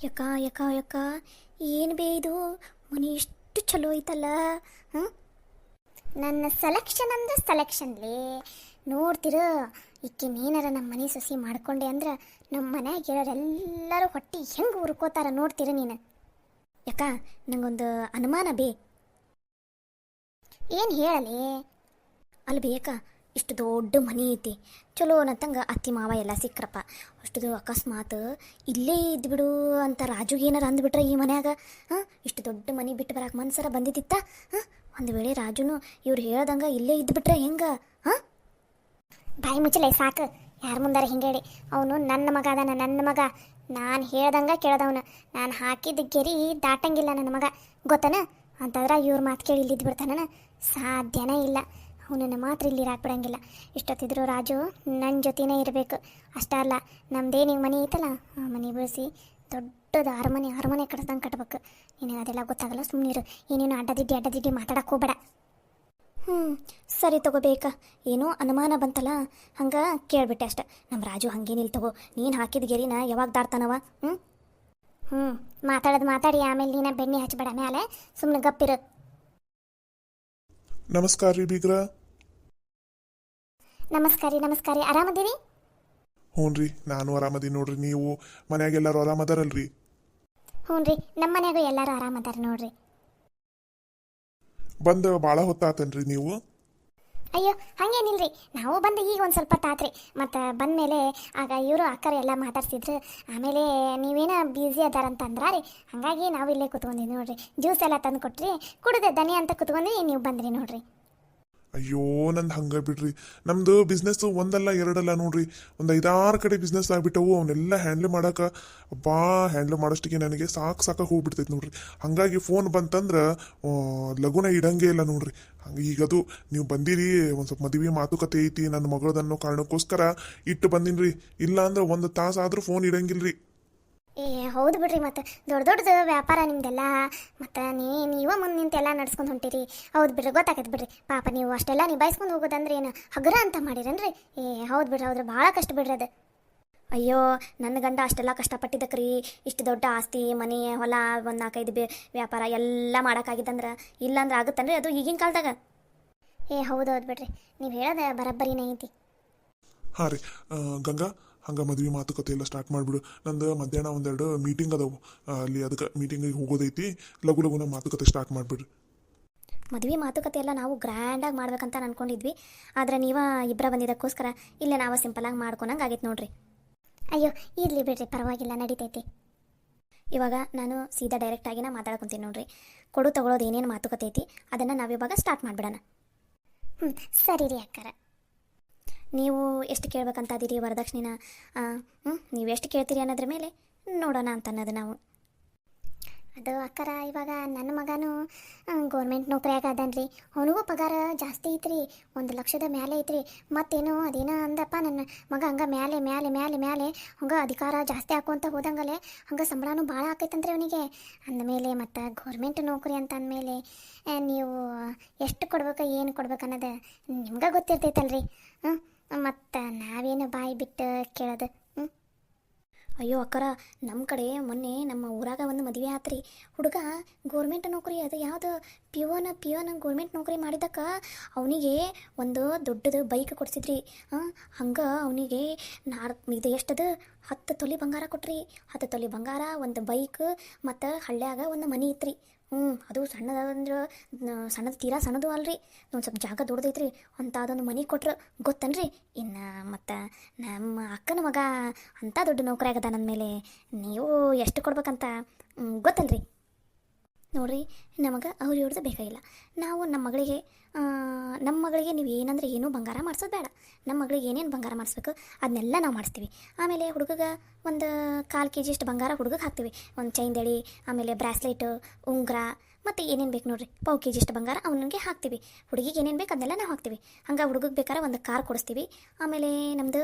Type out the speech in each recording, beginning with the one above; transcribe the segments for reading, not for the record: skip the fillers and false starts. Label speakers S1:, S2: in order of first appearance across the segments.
S1: ಯಕ್ಕ ಯಕ್ಕ ಯಕ್ಕ ಏನು ಬೇ ಇದು ಮನೆ ಎಷ್ಟು ಚಲೋ ಐತಲ್ಲ. ಹ್ಞೂ ನನ್ನ ಸೆಲೆಕ್ಷನ್ ಅಂದ್ರೆ ಸೆಲೆಕ್ಷನ್ಲಿ ನೋಡ್ತಿರ. ಈಕಿನೇನಾರ ನಮ್ಮ ಮನೆ ಸೊಸಿ ಮಾಡ್ಕೊಂಡೆ ಅಂದ್ರೆ ನಮ್ಮ ಮನ್ಯಾಗ ಇರೋರೆಲ್ಲರೂ ಹೊಟ್ಟೆ ಹೆಂಗೆ ಹುರ್ಕೋತಾರ ನೋಡ್ತೀರ ನೀನು. ಯಾಕ ನಂಗೊಂದು ಅನುಮಾನ ಬೇ. ಏನು ಹೇಳಲಿ ಅಲ್ಲಿ ಬೇಕ. ಇಷ್ಟು ದೊಡ್ಡ ಮನೆ ಐತಿ, ಚಲೋ ಅನ್ನತ್ತಂಗೆ ಅತ್ತಿ ಮಾವ ಎಲ್ಲ ಸಿಕ್ಕ್ರಪ್ಪ. ಅಷ್ಟು ಅಕಸ್ಮಾತ್ ಇಲ್ಲೇ ಇದ್ಬಿಡು ಅಂತ ರಾಜುಗೆ ಏನಾರ ಅಂದ್ಬಿಟ್ರೆ ಈ ಮನ್ಯಾಗ, ಇಷ್ಟು ದೊಡ್ಡ ಮನೆ ಬಿಟ್ಟು ಬರಕ್ಕೆ ಮನ್ಸರ ಬಂದಿದ್ದಿತ್ತ. ಒಂದು ವೇಳೆ ರಾಜುನು ಇವ್ರು ಹೇಳ್ದಂಗೆ ಇಲ್ಲೇ ಇದ್ಬಿಟ್ರೆ ಹೆಂಗೆ? ಬಾಯಿ ಮುಚ್ಚಲೆ ಸಾಕು, ಯಾರ ಮುಂದಾರ ಹಿಂಗೆ ಹೇಳಿ. ಅವನು ನನ್ನ ಮಗ ಅದಾನ, ನನ್ನ ಮಗ. ನಾನು ಹೇಳ್ದಂಗೆ ಕೇಳ್ದವನು. ನಾನು ಹಾಕಿದ ಗೆರಿ ದಾಟಂಗಿಲ್ಲ ನನ್ನ ಮಗ, ಗೊತ್ತನ. ಅಂತಂದ್ರೆ ಇವ್ರ ಮಾತು ಕೇಳಿ ಇಲ್ಲಿದ್ದು ಬಿಡ್ತಾನ? ಸಾಧ್ಯನೇ ಇಲ್ಲ. ಅವನನ್ನು ಮಾತ್ರ ಇಲ್ಲಿ ಹಾಕ್ಬಿಡಂಗಿಲ್ಲ. ಇಷ್ಟೊತ್ತಿದ್ರು ರಾಜು ನನ್ನ ಜೊತೆನೇ ಇರಬೇಕು. ಅಷ್ಟೇ ಅಲ್ಲ, ನಮ್ಮದೇನು ಮನೆ ಐತಲ್ಲ, ಆ ಮನೆ ಬೆಳೆಸಿ ದೊಡ್ಡದು ಅರಮನೆ ಕಟ್ದಂಗೆ ಕಟ್ಬೇಕು. ನಿನಗೆ ಅದೆಲ್ಲ ಗೊತ್ತಾಗಲ್ಲ, ಸುಮ್ಮನಿರು. ಏನೇನು ಅಡ್ಡದಿಡ್ಡಿ ಮಾತಾಡಕ್ಕೆ ಹೋಗ್ಬೇಡ. ಸರಿ ತಗೋಬೇಕಾ. ಏನೋ ಅನುಮಾನ ಬಂತಲ್ಲ, ಹಂಗೆ ಕೇಳ್ಬಿಟ್ಟೆ ಅಷ್ಟೆ. ನಮ್ಮ ರಾಜು ಹಂಗೇನಿಲ್ಲ ತಗೋ. ನೀನು ಹಾಕಿದ ಗೆರಿನ ಯಾವಾಗ ದಾಡ್ತಾನವ? ಮಾತಾಡಿ ಆಮೇಲೆ ನೀನ ಬೆಣ್ಣೆ ಹಚ್ಚಬೇಡ ಮ್ಯಾಲೆ, ಸುಮ್ಮನೆ ಗಪ್ಪಿರು.
S2: ನಮಸ್ಕಾರ ರೀ ಬೀಗ್ರ.
S1: ನಮಸ್ಕಾರ ರೀ, ಆರಾಮದೀರಿ?
S2: ಹ್ಞೂ ರೀ, ನಾನು ಆರಾಮದೀನಿ ನೋಡ್ರಿ. ನೀವು ಮನ್ಯಾಗ ಎಲ್ಲರೂ ಆರಾಮದಾರಲ್ರಿ?
S1: ಹ್ಞೂ ರೀ, ನಮ್ಮ ಮನ್ಯಾಗೂ ಎಲ್ಲರೂ ಆರಾಮದಾರ ನೋಡ್ರಿ.
S2: ಬಂದು ಭಾಳ ಹೊತ್ತಾತನ್ರಿ ನೀವು?
S1: ಅಯ್ಯೋ ಹಂಗೇನಿಲ್ರಿ, ನಾವು ಬಂದು ಈಗ ಒಂದು ಸ್ವಲ್ಪ ತಾತ್ರಿ. ಮತ್ತು ಬಂದಮೇಲೆ ಆಗ ಇವರು ಅಕ್ಕರು ಎಲ್ಲ ಮಾತಾಡ್ಸಿದ್ರು. ಆಮೇಲೆ ನೀವೇನೋ ಬ್ಯುಸಿ ಅದಾರಂತ ಅಂದ್ರಾ ರೀ, ಹಾಗಾಗಿ ನಾವು ಇಲ್ಲೇ ಕುತ್ಕೊಂಡಿದ್ವಿ ನೋಡ್ರಿ. ಜ್ಯೂಸ್ ಎಲ್ಲ ತಂದು ಕೊಟ್ರಿ, ಕುಡಿದೆ ದನಿ ಅಂತ ಕುತ್ಕೊಂಡ್ವಿ, ನೀವು ಬಂದ್ರಿ ನೋಡ್ರಿ.
S2: ಅಯ್ಯೋ ನಂದು ಹಂಗೆ ಬಿಡ್ರಿ. ನಮ್ಮದು ಬಿಸ್ನೆಸ್ ಒಂದಲ್ಲ ಎರಡಲ್ಲ ನೋಡ್ರಿ, ಒಂದು 5-6 ಕಡೆ ಬಿಸ್ನೆಸ್ ಆಗಿಬಿಟ್ಟವು. ಅವನ್ನೆಲ್ಲ ಹ್ಯಾಂಡ್ಲ್ ಮಾಡೋಕೆ ಹ್ಯಾಂಡ್ಲ್ ಮಾಡೋಷ್ಟಿಗೆ ನನಗೆ ಸಾಕಾಗಿ ಹೋಗ್ಬಿಡ್ತೈತೆ ನೋಡ್ರಿ. ಹಾಗಾಗಿ ಫೋನ್ ಬಂತಂದ್ರೆ ಲಘುನ ಇಡಂಗೇ ಇಲ್ಲ ನೋಡ್ರಿ. ಹಂಗೆ ಈಗದು ನೀವು ಬಂದಿರಿ, ಒಂದು ಸ್ವಲ್ಪ ಮದುವೆ ಮಾತುಕತೆ ಐತಿ ನನ್ನ ಮಗಳದನ್ನೋ ಕಾರಣಕ್ಕೋಸ್ಕರ ಇಟ್ಟು ಬಂದಿನ್ರಿ. ಇಲ್ಲ ಅಂದ್ರೆ 1 ತಾಸು ಆದರೂ ಫೋನ್ ಇಡಂಗಿಲ್ರಿ.
S1: ಹೌದು ಬಿಡ್ರಿ, ಮತ್ತು ದೊಡ್ಡದು ವ್ಯಾಪಾರ ನಿಮ್ದೆಲ್ಲ, ಮತ್ತು ನೀವ ಮುಂದೆ ನಿಂತೆಲ್ಲ ನಡ್ಸ್ಕೊಂಡು ಹೊಂಟಿರಿ. ಹೌದು ಬಿಡ್ರಿ, ಗೊತ್ತಾಗತ್ತೆ ಬಿಡ್ರಿ. ಪಾಪ ನೀವು ಅಷ್ಟೆಲ್ಲ ನಿಭಾಯಿಸ್ಕೊಂಡು ಹೋಗೋದಂದ್ರೆ ಏನು ಹಗುರ ಅಂತ ಮಾಡಿರನ್ರಿ? ಹೌದು ಬಿಡ್ರಿ, ಭಾಳ ಕಷ್ಟ ಬಿಡ್ರಿ ಅದು. ಅಯ್ಯೋ ನನ್ನ ಗಂಡ ಅಷ್ಟೆಲ್ಲ ಕಷ್ಟಪಟ್ಟಿದ್ದಕ್ರಿ, ಇಷ್ಟು ದೊಡ್ಡ ಆಸ್ತಿ ಮನೆ ಹೊಲ 1-4-5 ವ್ಯಾಪಾರ ಎಲ್ಲ ಮಾಡೋಕ್ಕಾಗಿದ್ದಂದ್ರೆ ಇಲ್ಲಾಂದ್ರೆ ಆಗುತ್ತನ್ರಿ ಅದು ಈಗಿನ ಕಾಲದಾಗ? ಹೌದೌದು ಬಿಡ್ರಿ, ನೀವು ಹೇಳೋದು ಬರಬ್ಬರಿನೇ ಐತಿ.
S2: ಹಾಂ ರೀ ಗಂಗಾ, ಹಂಗೆ ಮದುವೆ ಮಾತುಕತೆ ಎಲ್ಲ ಸ್ಟಾರ್ಟ್ ಮಾಡಿಬಿಡು. ನಂದು ಮಧ್ಯಾಹ್ನ 1-2 ಮೀಟಿಂಗ್ ಅದಾವು ಅಲ್ಲಿ, ಅದಕ್ಕೆ ಮೀಟಿಂಗಿಗೆ ಹೋಗೋದೈತಿ. ಲಘುನ ಮಾತುಕತೆ ಸ್ಟಾರ್ಟ್ ಮಾಡಿಬಿಡ್ರಿ.
S1: ಮದುವೆ ಮಾತುಕತೆ ಎಲ್ಲ ನಾವು ಗ್ರ್ಯಾಂಡಾಗಿ ಮಾಡ್ಬೇಕಂತ ಅನ್ಕೊಂಡಿದ್ವಿ, ಆದರೆ ನೀವು ಇಬ್ಬರ ಬಂದಿದ್ದಕ್ಕೋಸ್ಕರ ಇಲ್ಲೇ ನಾವು ಸಿಂಪಲಾಗಿ ಮಾಡ್ಕೊಳಂಗೆ ಆಗೈತೆ ನೋಡ್ರಿ. ಅಯ್ಯೋ ಇರಲಿ ಬಿಡ್ರಿ, ಪರವಾಗಿಲ್ಲ, ನಡೀತೈತಿ. ಇವಾಗ ನಾನು ಸೀದಾ ಡೈರೆಕ್ಟಾಗಿನ ಮಾತಾಡ್ಕೊತೀನಿ ನೋಡ್ರಿ. ಕೊಡು ತಗೊಳ್ಳೋದು ಏನೇನು ಮಾತುಕತೆ ಐತಿ ಅದನ್ನು ನಾವಿವಾಗ ಸ್ಟಾರ್ಟ್ ಮಾಡಿಬಿಡೋಣ. ಸರಿ ರೀ ಅಕ್ಕಾರ. ನೀವು ಎಷ್ಟು ಕೇಳ್ಬೇಕಂತ ಅದೀರಿ ವರದಕ್ಷಿಣೆನ? ನೀವು ಎಷ್ಟು ಕೇಳ್ತೀರಿ ಅನ್ನೋದ್ರ ಮೇಲೆ ನೋಡೋಣ ಅಂತ ಅನ್ನೋದು ನಾವು. ಅದು ಅಕ್ಕರ, ಇವಾಗ ನನ್ನ ಮಗನೂ ಗೌರ್ಮೆಂಟ್ ನೌಕರಿಯಾಗ ಅದನ್ರಿ. ಅವನಿಗೂ ಪಗಾರ ಜಾಸ್ತಿ ಐತ್ರಿ, 1 ಲಕ್ಷದ ಮ್ಯಾಲೆ ಐತ್ರಿ. ಮತ್ತೇನೋ ಅದೇನೋ ಅಂದಪ್ಪ ನನ್ನ ಮಗ, ಹಂಗೆ ಮ್ಯಾಲೆ ಹಂಗೆ ಅಧಿಕಾರ ಜಾಸ್ತಿ ಹಾಕೋಂತ ಹೋದಂಗಲೆ ಹಂಗೆ ಸಂಬಳನೂ ಭಾಳ ಆಕೈತಂದ್ರೆ ಅವನಿಗೆ. ಅಂದಮೇಲೆ ಮತ್ತು ಗೌರ್ಮೆಂಟ್ ನೌಕರಿ ಅಂತ ಅಂದಮೇಲೆ ನೀವು ಎಷ್ಟು ಕೊಡ್ಬೇಕು ಏನು ಕೊಡ್ಬೇಕು ಅನ್ನೋದು ನಿಮ್ಗೆ ಗೊತ್ತಿರ್ತೈತಲ್ರಿ. ಮತ್ತು ನಾವೇನು ಬಾಯಿ ಬಿಟ್ಟು ಕೇಳೋದು? ಅಯ್ಯೋ ಅಕ್ಕರ, ನಮ್ಮ ಕಡೆ ಮೊನ್ನೆ ನಮ್ಮ ಊರಾಗ ಒಂದು ಮದುವೆ ಆತ್ರಿ. ಹುಡುಗ ಗೋರ್ಮೆಂಟ್ ನೌಕರಿ, ಅದು ಯಾವುದು ಪಿಯೋನ ಗೋರ್ಮೆಂಟ್ ನೌಕರಿ ಮಾಡಿದ್ದಕ್ಕೆ ಅವನಿಗೆ ಒಂದು ದೊಡ್ಡದು ಬೈಕ್ ಕೊಡಿಸಿದ್ರಿ. ಹಂಗೆ ಅವನಿಗೆ ಇದು ಎಷ್ಟದು 10 ತೊಲೆ ಬಂಗಾರ ಕೊಟ್ರಿ. 10 ತೊಲೆ ಬಂಗಾರ, ಒಂದು ಬೈಕ್, ಮತ್ತು ಹಳ್ಳ್ಯಾಗ ಒಂದು ಮನೆ ಇತ್ರಿ. ಅದು ಸಣ್ಣದು ತೀರಾ ಸಣ್ಣದು ಅಲ್ರಿ, ಒಂದು ಸ್ವಲ್ಪ ಜಾಗ ದೊಡ್ಡದೈತ್ರಿ. ಅಂತ ಅದೊಂದು ಮನೆ ಕೊಟ್ರು, ಗೊತ್ತನ್ರಿ. ಇನ್ನು ಮತ್ತು ನಮ್ಮ ಅಕ್ಕನ ಮಗ ಅಂಥ ದೊಡ್ಡ ನೌಕರಿ ಆಗದ ಅಂದಮೇಲೆ ನೀವು ಎಷ್ಟು ಕೊಡ್ಬೇಕಂತ ಗೊತ್ತಲ್ರಿ. ನೋಡ್ರಿ, ನಮಗೆ ಅವ್ರು ಇವ್ರದ್ದು ಬೇಕಾಗಿಲ್ಲ. ನಾವು ನಮ್ಮ ಮಗಳಿಗೆ ನೀವು ಏನಂದ್ರೆ ಏನೂ ಬಂಗಾರ ಮಾಡಿಸೋದು ಬೇಡ. ನಮ್ಮ ಮಗಳಿಗೆ ಏನೇನು ಬಂಗಾರ ಮಾಡಿಸ್ಬೇಕು ಅದನ್ನೆಲ್ಲ ನಾವು ಮಾಡಿಸ್ತೀವಿ. ಆಮೇಲೆ ಹುಡುಗಗೆ ಒಂದು 1/4 kg ಅಷ್ಟು ಬಂಗಾರ ಹುಡುಗಗೆ ಹಾಕ್ತೀವಿ. ಒಂದು ಚೈನ್ದಳಿ, ಆಮೇಲೆ ಬ್ರಾಸ್ಲೆಟು, ಉಂಗುರ, ಮತ್ತು ಏನೇನು ಬೇಕು ನೋಡಿರಿ 1/4 kg ಅಷ್ಟು ಬಂಗಾರ ಅವನಿಗೆ ಹಾಕ್ತೀವಿ. ಹುಡುಗಿಗೆ ಏನೇನು ಬೇಕು ಅದನ್ನೆಲ್ಲ ನಾವು ಹಾಕ್ತೀವಿ. ಹಂಗೆ ಹುಡುಗಗೆ ಬೇಕಾದ್ರೆ ಒಂದು ಕಾರ್ ಕೊಡಿಸ್ತೀವಿ. ಆಮೇಲೆ ನಮ್ಮದು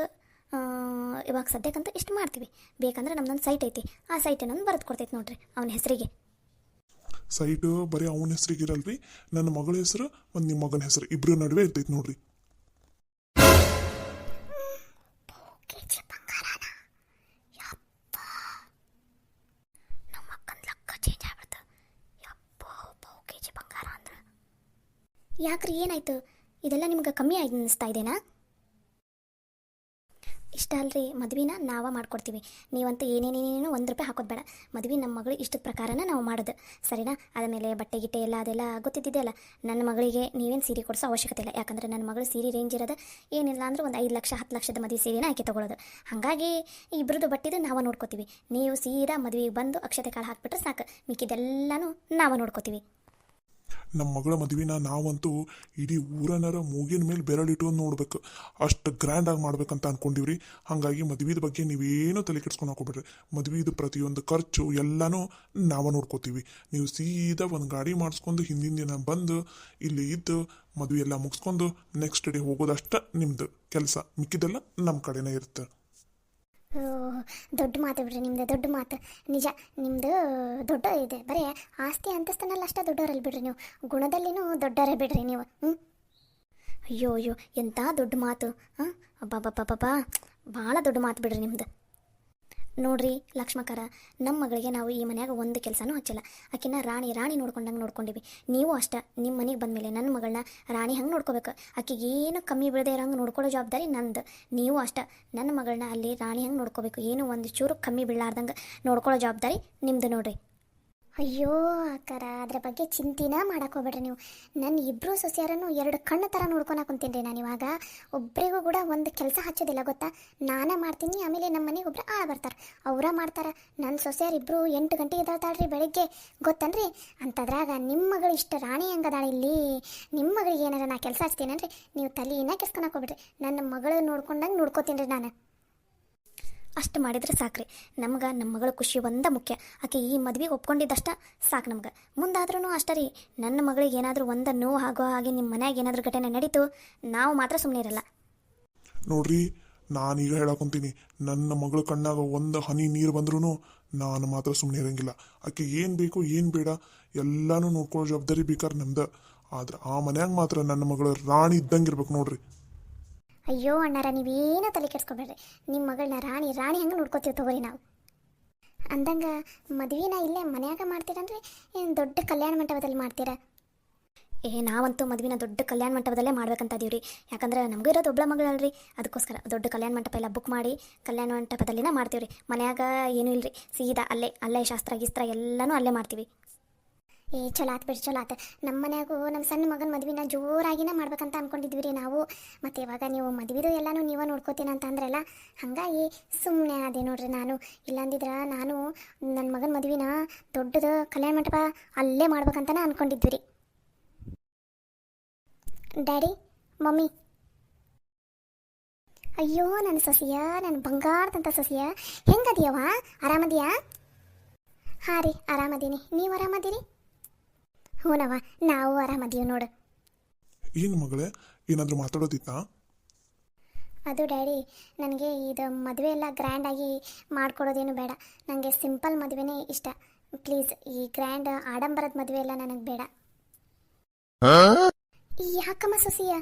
S1: ಇವಾಗ ಸದ್ಯಕ್ಕಂತೂ ಇಷ್ಟು ಮಾಡ್ತೀವಿ. ಬೇಕಂದ್ರೆ ನಮ್ದೊಂದು ಸೈಟ್ ಐತಿ, ಆ ಸೈಟನ್ನು ಬರೆದು ಕೊಡ್ತೈತೆ ನೋಡಿರಿ ಅವನ ಹೆಸರಿಗೆ.
S2: ಸೈಟು ಬರೀ ಅವನ ಹೆಸ್ರಿಗೆ ಇರಲ್ರಿ, ನನ್ನ ಮಗಳ ಹೆಸರು ಮತ್ತು ನಿಮ್ಮ ಮಗನ ಹೆಸರು ಇಬ್ಬರ ನಡುವೆ ಇರ್ತೈತಿ ನೋಡ್ರಿ.
S1: ಯಾಕ್ರಿ ಏನಾಯ್ತು? ಇದೆಲ್ಲ ನಿಮ್ಗೆ ಕಮ್ಮಿ ಅನ್ನಿಸ್ತಾ ಇದೆನಾ? ಇಷ್ಟ ಅಲ್ರಿ, ಮದ್ವಿನ ನಾವ ಮಾಡ್ಕೊಡ್ತೀವಿ. ನೀವಂತೂ ಏನೇನೇನೇನು ₹1 ಹಾಕೋದು ಬೇಡ. ಮದ್ವೆ ನಮ್ಮ ಮಗಳು ಇಷ್ಟದ ಪ್ರಕಾರನ ನಾವು ಮಾಡೋದು, ಸರಿನಾ? ಆದಮೇಲೆ ಬಟ್ಟೆ ಗಿಟ್ಟೆ ಎಲ್ಲ ಅದೆಲ್ಲ ಗೊತ್ತಿದ್ದಿದೆಯಲ್ಲ. ನನ್ನ ಮಗಳಿಗೆ ನೀವೇನು ಸೀರೆ ಕೊಡಿಸೋ ಅವಶ್ಯಕತೆ ಇಲ್ಲ. ಯಾಕಂದರೆ ನನ್ನ ಮಗಳು ಸೀರೆ ರೇಂಜ್ ಇರೋದು ಏನಿಲ್ಲ ಅಂದ್ರೆ ಒಂದು 5 ಲಕ್ಷ 10 ಲಕ್ಷದ ಮದುವೆ ಸೀರೆನ ಆಕೆ ತೊಗೊಳೋದು. ಹಾಗಾಗಿ ಇಬ್ಬರದ್ದು ಬಟ್ಟಿದ್ದು ನಾವು ನೋಡ್ಕೋತೀವಿ. ನೀವು ಸೀದಾ ಮದುವೆಗೆ ಬಂದು ಅಕ್ಷತೆ ಕಾಳು ಹಾಕ್ಬಿಟ್ರೆ ಸಾಕು, ಮಿಕ್ಕಿದೆಲ್ಲನೂ ನಾವು ನೋಡ್ಕೋತೀವಿ.
S2: ನಮ್ಮ ಮಗಳ ಮದುವೆನ ನಾವಂತೂ ಇಡೀ ಊರನರ ಮೂಗಿನ ಮೇಲೆ ಬೆರಳಿಟ್ಟು ನೋಡ್ಬೇಕು, ಅಷ್ಟು ಗ್ರ್ಯಾಂಡಾಗಿ ಮಾಡ್ಬೇಕಂತ ಅನ್ಕೊಂಡಿವ್ರಿ. ಹಾಗಾಗಿ ಮದುವೆದ ಬಗ್ಗೆ ನೀವೇನು ತಲೆ ಕೆಡ್ಸ್ಕೊಂಡು ಹಾಕೋಬೇಡ್ರಿ. ಮದುವೆದು ಪ್ರತಿಯೊಂದು ಖರ್ಚು ಎಲ್ಲನೂ ನಾವು ನೋಡ್ಕೋತೀವಿ. ನೀವು ಸೀದಾ ಒಂದು ಗಾಡಿ ಮಾಡಿಸ್ಕೊಂಡು ಹಿಂದಿನ ದಿನ ಬಂದು ಇಲ್ಲಿ ಇದ್ದು ಮದುವೆ ಎಲ್ಲ ಮುಗಿಸ್ಕೊಂಡು ನೆಕ್ಸ್ಟ್ ಡೇ ಹೋಗೋದಷ್ಟ ನಿಮ್ದು ಕೆಲಸ, ಮಿಕ್ಕಿದೆಲ್ಲ ನಮ್ಮ ಕಡೆನೇ ಇರುತ್ತೆ.
S1: ದೊಡ್ಡ ಮಾತು ಬಿಡ್ರಿ ನಿಮ್ದು, ದೊಡ್ಡ ಮಾತು ನಿಜ. ನಿಮ್ಮದು ದೊಡ್ಡ ಇದೆ, ಬರೀ ಆಸ್ತಿ ಅಂತಸ್ತನಲ್ಲಿ ಅಷ್ಟೇ ದೊಡ್ಡವರಲ್ಲಿ ಬಿಡ್ರಿ ನೀವು, ಗುಣದಲ್ಲಿನೂ ದೊಡ್ಡವರೇ ಬಿಡ್ರಿ ನೀವು. ಅಯ್ಯೋ ಅಯ್ಯೋ, ಎಂಥ ದೊಡ್ಡ ಮಾತು! ಹಾಂ, ಅಬ್ಬಬ್ಬಬ್ಬಬ್ಬಾ, ಭಾಳ ದೊಡ್ಡ ಮಾತು ಬಿಡ್ರಿ ನಿಮ್ದು. ನೋಡ್ರಿ ಲಕ್ಷ್ಮಕ್ಕರ, ನಮ್ಮ ಮಗಳಿಗೆ ನಾವು ಈ ಮನ್ಯಾಗ ಒಂದು ಕೆಲಸನೂ ಹಚ್ಚಿಲ್ಲ. ಆಕಿನ ರಾಣಿ ನೋಡ್ಕೊಂಡಂಗೆ ನೋಡ್ಕೊಂಡಿವಿ. ನೀವು ಅಷ್ಟೇ, ನಿಮ್ಮ ಮನೆಗೆ ಬಂದಮೇಲೆ ನನ್ನ ಮಗಳನ್ನ ರಾಣಿ ಹಂಗೆ ನೋಡ್ಕೋಬೇಕು. ಆಕಿಗೆ ಏನು ಕಮ್ಮಿ ಬೀಳದೆ ಇರೋಂಗೆ ನೋಡ್ಕೊಳ್ಳೋ ಜವಾಬ್ದಾರಿ ನಂದು. ನೀವು ಅಷ್ಟೇ, ನನ್ನ ಮಗಳನ್ನ ಅಲ್ಲಿ ರಾಣಿ ಹಂಗೆ ನೋಡ್ಕೋಬೇಕು. ಏನು ಒಂದು ಚೂರು ಕಮ್ಮಿ ಬೀಳಾರ್ದಂಗೆ ನೋಡ್ಕೊಳ್ಳೋ ಜವಾಬ್ದಾರಿ ನಿಮ್ಮದು ನೋಡ್ರಿ. ಅಯ್ಯೋ ಅಕ್ಕರ, ಅದ್ರ ಬಗ್ಗೆ ಚಿಂತೆನ ಹೋಗ್ಬೇಡ್ರಿ ನೀವು. ನನ್ನ ಇಬ್ಬರು ಸೊಸೆಯರನ್ನು 2 ಕಣ್ಣು ಥರ ನೋಡ್ಕೊಳಕ್ಕೆ ಕುಂತೀನಿ ನಾನು. ಇವಾಗ ಒಬ್ಬರಿಗೂ ಕೂಡ ಒಂದು ಕೆಲಸ ಹಚ್ಚೋದಿಲ್ಲ ಗೊತ್ತಾ. ನಾನೇ ಮಾಡ್ತೀನಿ, ಆಮೇಲೆ ನಮ್ಮ ಮನೆಗೆ ಒಬ್ರು ಬರ್ತಾರೆ, ಅವರ ಮಾಡ್ತಾರೆ. ನನ್ನ ಸೊಸೆಯರು ಇಬ್ಬರು 8 ಗಂಟೆಗೆ ಎದ್ದಾಳ್ತಾಳ್ರಿ ಬೆಳಗ್ಗೆ, ಗೊತ್ತನ್ರಿ. ಅಂಥದ್ರಾಗ ನಿಮ್ಮ ಮಗಳು ಇಷ್ಟು ರಾಣಿ ಹಂಗದಾಳೆ ಇಲ್ಲಿ. ನಿಮ್ಮ ಮಗಳಿಗೆ ಏನಾರ ನಾ ಕೆಲಸ ಹಚ್ತೀನನ್ರಿ, ನೀವು ತಲೆಯನ್ನ ಕೆಸ್ಕೊಳಕ್ಕೆ ಹೋಗ್ಬಿಡ್ರಿ. ನನ್ನ ಮಗಳು ನೋಡ್ಕೊಂಡಂಗೆ ನೋಡ್ಕೋತೀನಿ ರೀ ನಾನು. ಅಷ್ಟು ಮಾಡಿದ್ರೆ ಸಾಕ್ರಿ ನಮ್ಗೆ. ನಮ್ಮ ಮಗಳ ಖುಷಿ ಒಂದೇ ಮುಖ್ಯ. ಆಕೆ ಈ ಮದ್ವೆಗೆ ಒಪ್ಕೊಂಡಿದ್ದಷ್ಟ ಸಾಕು ನಮ್ಗೆ. ಮುಂದಾದ್ರೂ ಅಷ್ಟೇ ರೀ, ನನ್ನ ಮಗಳಿಗೆ ಏನಾದರೂ ಒಂದು ನೋವು ಆಗೋ ಹಾಗೆ ನಿಮ್ಮ ಮನ್ಯಾಗ ಏನಾದರೂ ಘಟನೆ ನಡೀತು, ನಾವು ಮಾತ್ರ ಸುಮ್ಮನೆ ಇರಲ್ಲ.
S2: ನೋಡ್ರಿ, ನಾನೀಗ ಹೇಳಕೊಂತೀನಿ, ನನ್ನ ಮಗಳ ಕಣ್ಣಾಗ ಒಂದು ಹನಿ ನೀರು ಬಂದ್ರೂ ನಾನು ಮಾತ್ರ ಸುಮ್ಮನೆ ಇರಂಗಿಲ್ಲ. ಆಕೆ ಏನು ಬೇಕು ಏನು ಬೇಡ ಎಲ್ಲನೂ ನೋಡ್ಕೊಳ್ಳೋ ಜವಾಬ್ದಾರಿ ಬೇಕಾದ್ರೆ ನಮ್ದು. ಆದ್ರೆ ಆ ಮನ್ಯಾಗ ಮಾತ್ರ ನನ್ನ ಮಗಳು ರಾಣಿ ಇದ್ದಂಗೆ ಇರ್ಬೇಕು ನೋಡ್ರಿ.
S1: ಅಯ್ಯೋ ಅಣ್ಣಾರ, ನೀವೇನೋ ತಲೆ ಕೆಡ್ಸ್ಕೊಬೇಡ್ರಿ. ನಿಮ್ಮ ಮಗಳನ್ನ ರಾಣಿ ಹಂಗೆ ನೋಡ್ಕೋತೀವಿ ತಗೋರಿ ನಾವು. ಅಂದಂಗೆ ಮದುವೆನ ಇಲ್ಲೇ ಮನ್ಯಾಗ ಮಾಡ್ತೀರನ್ರಿ, ಏನು ದೊಡ್ಡ ಕಲ್ಯಾಣ ಮಂಟಪದಲ್ಲಿ ಮಾಡ್ತೀರಾ? ನಾವಂತೂ ಮದುವೆನ ದೊಡ್ಡ ಕಲ್ಯಾಣ ಮಂಟಪದಲ್ಲೇ ಮಾಡ್ಬೇಕಂತ ಇದೀವ್ರಿ. ಯಾಕಂದ್ರೆ ನಮಗೂ ಇರೋದು ಒಬ್ಬಳ ಮಗಳಲ್ರಿ, ಅದಕ್ಕೋಸ್ಕರ ದೊಡ್ಡ ಕಲ್ಯಾಣ ಮಂಟಪ ಎಲ್ಲ ಬುಕ್ ಮಾಡಿ ಕಲ್ಯಾಣ ಮಂಟಪದಲ್ಲಿನ ಮಾಡ್ತೀವ್ರಿ. ಮನ್ಯಾಗ ಏನೂ ಇಲ್ರಿ, ಸೀದಾ ಅಲ್ಲೇ ಶಾಸ್ತ್ರ ಗೀಸ್ತ್ರ ಎಲ್ಲನೂ ಅಲ್ಲೇ ಮಾಡ್ತೀವಿ. ಚಲೋ ಆತು ಬಿಡಿ, ಚಲೋ ಆತು. ನಮ್ಮ ಮನ್ಯಾಗೂ ನಮ್ಮ ಸಣ್ಣ ಮಗನ ಮದುವೆನ ಜೋರಾಗಿನೇ ಮಾಡ್ಬೇಕಂತ ಅಂದ್ಕೊಂಡಿದ್ವಿ ರೀ ನಾವು. ಮತ್ತು ಇವಾಗ ನೀವು ಮದುವೆದು ಎಲ್ಲನೂ ನೀವೇ ನೋಡ್ಕೋತೀನಿ ಅಂತ ಅಂದ್ರಲ್ಲ, ಹಾಗಾಗಿ ಸುಮ್ಮನೆ ಅದೇ ನೋಡ್ರಿ ನಾನು. ಇಲ್ಲಾಂದಿದ್ರೆ ನಾನು ನನ್ನ ಮಗನ ಮದುವೆನ ದೊಡ್ಡದು ಕಲ್ಯಾಣ ಮಂಟಪ ಅಲ್ಲೇ ಮಾಡ್ಬೇಕಂತನೇ ಅಂದ್ಕೊಂಡಿದ್ವಿ ರೀ. ಡ್ಯಾಡಿ, ಮಮ್ಮಿ, ಅಯ್ಯೋ ನನ್ನ ಸೊಸೆಯ, ನನ್ನ ಬಂಗಾರದಂಥ ಸೊಸೆಯ, ಹೆಂಗದಿಯವ? ಆರಾಮದಿಯಾ? ಹಾಂ ರೀ, ಆರಾಮದೀನಿ. ನೀವು ಆರಾಮದೀರಿ? ಹೂನವ, ನಾವು ಆರಾಮದೀವಿ ನೋಡು.
S2: ಏನು ಮಗಳೇ, ಏನಾದರೂ ಮಾತಾಡೋದಿತ್ತಾ?
S1: ಅದು ಡ್ಯಾಡಿ, ನನಗೆ ಇದು ಮದುವೆ ಎಲ್ಲ ಗ್ರ್ಯಾಂಡಾಗಿ ಮಾಡ್ಕೊಡೋದೇನು ಬೇಡ. ನನಗೆ ಸಿಂಪಲ್ ಮದುವೆನೇ ಇಷ್ಟ. ಪ್ಲೀಸ್, ಈ ಗ್ರ್ಯಾಂಡ್ ಆಡಂಬರದ ಮದುವೆ ಎಲ್ಲ ನನಗೆ ಬೇಡ. ಯಾಕಮ್ಮ ಸೊಸೆಯ,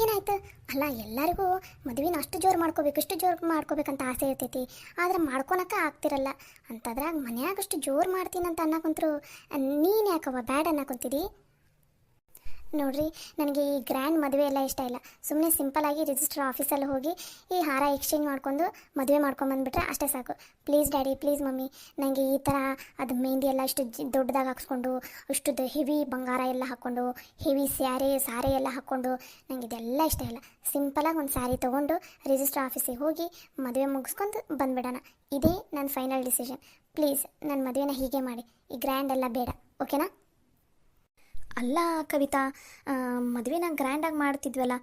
S1: ಏನಾಯ್ತು? ಅಲ್ಲ, ಎಲ್ಲರಿಗೂ ಮದುವೆನ ಅಷ್ಟು ಜೋರು ಮಾಡ್ಕೋಬೇಕು, ಇಷ್ಟು ಜೋರು ಮಾಡ್ಕೋಬೇಕಂತ ಆಸೆ ಇರ್ತೈತಿ, ಆದ್ರೆ ಮಾಡ್ಕೊಳಕ್ಕೆ ಆಗ್ತಿರಲ್ಲ. ಅಂತದ್ರಾಗ ಮನ್ಯಾಗ ಅಷ್ಟು ಜೋರು ಮಾಡ್ತೀನಂತ ಅನ್ನಕುಂತ್ರು ನೀನು ಯಾಕವ್ವ ಬ್ಯಾಡ ಅನ್ನಕುಂತಿದಿ? ನೋಡ್ರಿ, ನನಗೆ ಈ ಗ್ರ್ಯಾಂಡ್ ಮದುವೆ ಎಲ್ಲ ಇಷ್ಟ ಇಲ್ಲ. ಸುಮ್ಮನೆ ಸಿಂಪಲಾಗಿ ರಿಜಿಸ್ಟರ್ ಆಫೀಸಲ್ಲಿ ಹೋಗಿ ಈ ಹಾರ ಎಕ್ಸ್ಚೇಂಜ್ ಮಾಡ್ಕೊಂಡು ಮದುವೆ ಮಾಡ್ಕೊಂಬಂದ್ಬಿಟ್ರೆ ಅಷ್ಟೇ ಸಾಕು. ಪ್ಲೀಸ್ ಡ್ಯಾಡಿ, ಪ್ಲೀಸ್ ಮಮ್ಮಿ, ನನಗೆ ಈ ಥರ ಅದು ಮೆಹಂದಿ ಎಲ್ಲ ಇಷ್ಟು ದೊಡ್ಡದಾಗಿ ಹಾಕ್ಸ್ಕೊಂಡು, ಅಷ್ಟು ಹೆವಿ ಬಂಗಾರ ಎಲ್ಲ ಹಾಕ್ಕೊಂಡು, ಹೆವಿ ಸಾರೆ ಎಲ್ಲ ಹಾಕ್ಕೊಂಡು, ನನಗೆ ಇದೆಲ್ಲ ಇಷ್ಟ ಇಲ್ಲ. ಸಿಂಪಲಾಗಿ ಒಂದು ಸ್ಯಾರಿ ತೊಗೊಂಡು ರಿಜಿಸ್ಟರ್ ಆಫೀಸಿಗೆ ಹೋಗಿ ಮದುವೆ ಮುಗಿಸ್ಕೊಂಡು ಬಂದುಬಿಡೋಣ. ಇದೇ ನನ್ನ ಫೈನಲ್ ಡಿಸಿಷನ್. ಪ್ಲೀಸ್, ನನ್ನ ಮದುವೆನ ಹೀಗೆ ಮಾಡಿ, ಈ ಗ್ರ್ಯಾಂಡ್ ಎಲ್ಲ ಬೇಡ, ಓಕೆನಾ? ಅಲ್ಲ ಕವಿತಾ, ಮದುವೆನ ಗ್ರ್ಯಾಂಡಾಗಿ ಮಾಡ್ತಿದ್ವಲ್ಲ.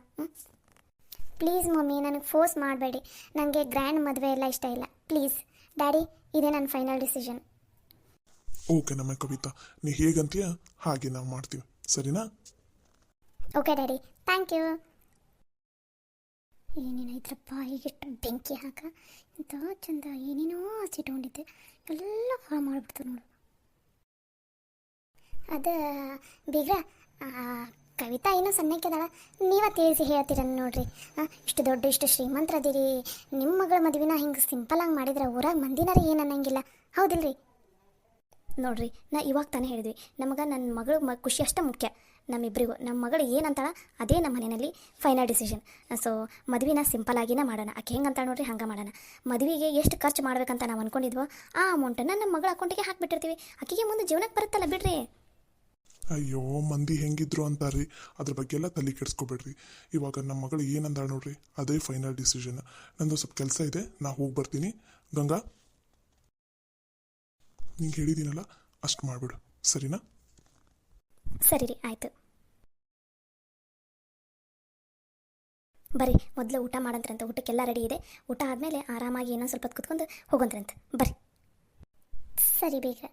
S1: ಪ್ಲೀಸ್ ಮಮ್ಮಿ, ನನಗೆ ಫೋರ್ಸ್ ಮಾಡಬೇಡಿ. ನನಗೆ ಗ್ರ್ಯಾಂಡ್ ಮದುವೆ ಎಲ್ಲ ಇಷ್ಟ ಇಲ್ಲ. ಪ್ಲೀಸ್ ಡ್ಯಾಡಿ, ಇದೇ ನನ್ನ ಫೈನಲ್ ಡಿಸಿಷನ್.
S2: ಓಕೆ ನಮ್ಮ ಕವಿತಾ, ನೀ ಹೇಗಂತೀಯ ಹಾಗೆ ನಾವು ಮಾಡ್ತೀವಿ, ಸರಿನಾ?
S1: Okay daddy, thank you. ಏನೇನಾಯ್ತಪ್ಪ, ಈಗಿಷ್ಟು ಬೆಂಕಿ ಹಾಕ, ಇಂಥ ಚಂದ ಏನೇನೋ ಹಚ್ಚಿಟ್ಕೊಂಡಿದ್ದೆ, ಎಲ್ಲ ಹಾಳು ಮಾಡಿಬಿಡ್ತು ನೋಡು. ಅದು ಬೀಗ್ರ, ಕವಿತಾ ಏನೋ ಸಣ್ಣಕ್ಕಿದಾಳ, ನೀವ ತಿಳಿಸಿ ಹೇಳ್ತೀರ ನೋಡ್ರಿ. ಇಷ್ಟು ಶ್ರೀಮಂತರದಿರಿ, ನಿಮ್ಮ ಮಗಳ ಮದುವೆನ ಹಿಂಗೆ ಸಿಂಪಲಾಗಿ ಮಾಡಿದ್ರೆ ಊರಾಗ ಮಂದಿನಾರ ಏನು ಅನ್ನಂಗಿಲ್ಲ, ಹೌದಿಲ್ರಿ? ನೋಡ್ರಿ, ನಾ ಇವಾಗ ತಾನೇ ಹೇಳಿದ್ವಿ, ನಮಗೆ ನನ್ನ ಮಗಳು ಖುಷಿ ಅಷ್ಟೇ ಮುಖ್ಯ. ನಮ್ಮಿಬ್ಬರಿಗೂ ನಮ್ಮ ಮಗಳು ಏನಂತಾಳ ಅದೇ ನಮ್ಮ ಮನೆಯಲ್ಲಿ ಫೈನಲ್ ಡಿಸಿಷನ್. ಸೊ ಮದುವೆನ ಸಿಂಪಲ್ ಆಗಿನ ಮಾಡೋಣ. ಆಕೆ ಹೆಂಗೆ ಅಂತ ನೋಡ್ರಿ ಹಂಗೆ ಮಾಡೋಣ. ಮದುವೆಗೆ ಎಷ್ಟು ಖರ್ಚು ಮಾಡ್ಬೇಕಂತ ನಾವು ಅಂದ್ಕೊಂಡಿದ್ವೋ ಆ ಅಮೌಂಟನ್ನು ನಮ್ಮ ಮಗಳ ಅಕೌಂಟಿಗೆ ಹಾಕಿಬಿಟ್ಟಿರ್ತೀವಿ. ಆಕೆಗೆ ಮುಂದೆ ಜೀವನಕ್ಕೆ ಬರುತ್ತಲ್ಲ ಬಿಡ್ರಿ.
S2: ಅಯ್ಯೋ ಮಂದಿ ಹೆಂಗಿದ್ರು ಅಂತಾರ್ರಿ, ಅದ್ರ ಬಗ್ಗೆ ಎಲ್ಲ ತಲೆ ಕೆಡಿಸ್ಕೊಬೇಡ್ರಿ. ಇವಾಗ ನಮ್ಮ ಮಗಳು ಏನಂದಾಳ ನೋಡ್ರಿ, ಅದೇ ಫೈನಲ್ ಡಿಸಿಷನ್. ನಂದು ಸ್ವಲ್ಪ ಕೆಲಸ ಇದೆ, ನಾ ಹೋಗಿ ಬರ್ತೀನಿ. ಗಂಗಾ, ನಿಂಗೆ ಹೇಳಿದ್ದೀನಲ್ಲ ಅಷ್ಟು ಮಾಡಿಬಿಡು, ಸರಿನಾ?
S1: ಸರಿ ರೀ, ಆಯಿತು. ಬರ್ರಿ ಮೊದಲು ಊಟ ಮಾಡಂತ್ರಂತ. ಊಟಕ್ಕೆಲ್ಲ ರೆಡಿ ಇದೆ. ಊಟ ಆದಮೇಲೆ ಆರಾಮಾಗಿ ಇನ್ನೊಂದು ಸ್ವಲ್ಪ ಹೊತ್ತು ಕುತ್ಕೊಂಡು ಹೋಗೋಂತ್ರಂತ. ಬರ್ರಿ. ಸರಿ ಬೇಗ.